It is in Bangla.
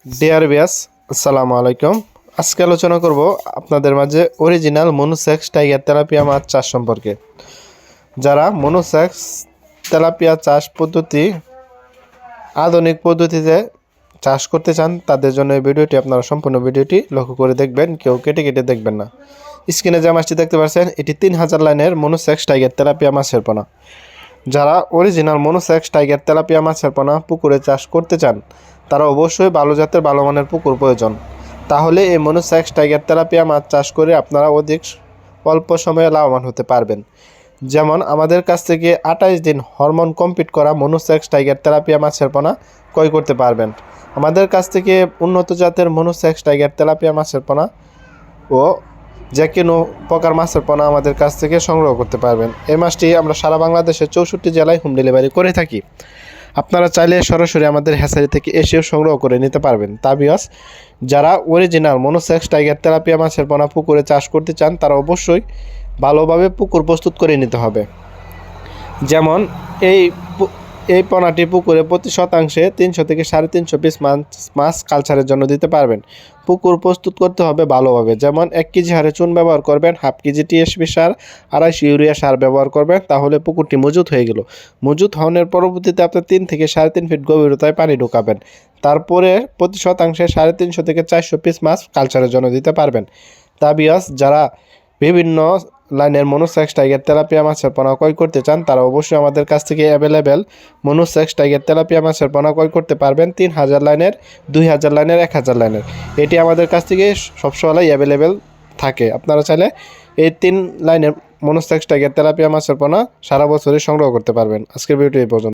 ডিয়ার ভিউয়ার্স, আসসালামু আলাইকুম। আজকে আলোচনা করব আপনাদের মাঝে অরিজিনাল মনোসেক্স টাইগার তেলাপিয়া মাছ চাষ সম্পর্কে। যারা মনোসেক্স তেলাপিয়া চাষ পদ্ধতি আধুনিক পদ্ধতিতে চাষ করতে চান তাদের জন্য এই ভিডিওটি আপনারা সম্পূর্ণ ভিডিওটি লক্ষ্য করে দেখবেন, কেউ কেটে কেটে দেখবেন না। স্ক্রিনে যে মাছটি দেখতে পাচ্ছেন এটি 3000 লাইনের মনোসেক্স টাইগার তেলাপিয়া মাছের পোনা। যারা অরিজিনাল মনোসেক্স টাইগার তেলাপিয়া মাছের পোনা পুকুরে চাষ করতে চান তারা অবশ্যই ভালো জাতের ভালো মানের পুকুর প্রয়োজন। তাহলে এই মনোসেক্স টাইগার তেলাপিয়া মাছ চাষ করে আপনারা অল্প সময়ে লাভবান হতে পারবেন। যেমন আমাদের কাছ থেকে 28 দিন হরমোন কমপ্লিট করা মনোসেক্স টাইগার তেলাপিয়া মাছের পোনা ক্রয় করতে পারবেন। আমাদের কাছ থেকে উন্নত জাতের মনোসেক্স টাইগার তেলাপিয়া মাছের পোনা ও যে কোনো প্রকার মাছের পোনা আমাদের কাছ থেকে সংগ্রহ করতে পারবেন। এই মাছটি আমরা সারা বাংলাদেশের 64 জেলায় হোম ডেলিভারি করে থাকি। আপনারা চাইলে সরাসরি আমাদের হ্যাচারি থেকে এসেও সংগ্রহ করে নিতে পারবেন। তা ভিউয়ার্স, যারা অরিজিনাল মনোসেক্স টাইগার তেলাপিয়া মাছের পোনা পুকুরে চাষ করতে চান তারা অবশ্যই ভালোভাবে পুকুর প্রস্তুত করে নিতে হবে। যেমন এই পোনাটি পুকুরে প্রতি শতাংশে 300 থেকে 350 পিস মাছ কালচারের জন্য দিতে পারবেন। পুকুর প্রস্তুত করতে হবে ভালোভাবে। যেমন 1 কেজি হারে চুন ব্যবহার করবেন, হাফ কেজি টিএসপি সার, 250 ইউরিয়া সার ব্যবহার করবেন। তাহলে পুকুরটি মজুত হয়ে গেল। মজুত হওয়ার পরবর্তীতে আপনি 3 থেকে 3.5 ফিট গভীরতায় পানি ঢোকাবেন। তারপরে প্রতি শতাংশে 350 থেকে 400 পিস মাছ কালচারের জন্য দিতে পারবেন। তা ভিউয়ার্স, যারা বিভিন্ন লাইনের মনোসেক্স টাইগার তেলাপিয়া মাছের পোনা ক্রয় করতে চান তারা অবশ্যই আমাদের কাছ থেকে অ্যাভেলেবেল মনোসেক্স টাইগার তেলাপিয়া মাছের পোনা ক্রয় করতে পারবেন। 3000 লাইনের, 2000 লাইনের, 1000 লাইনের, এটি আমাদের কাছ থেকে সবসময় অ্যাভেলেবেল থাকে। আপনারা চাইলে এই 3 লাইনের মনোসেক্স টাইগার তেলাপিয়া মাছের পোনা সারা বছরই সংগ্রহ করতে পারবেন। আজকের ভিডিওটি এই পর্যন্ত।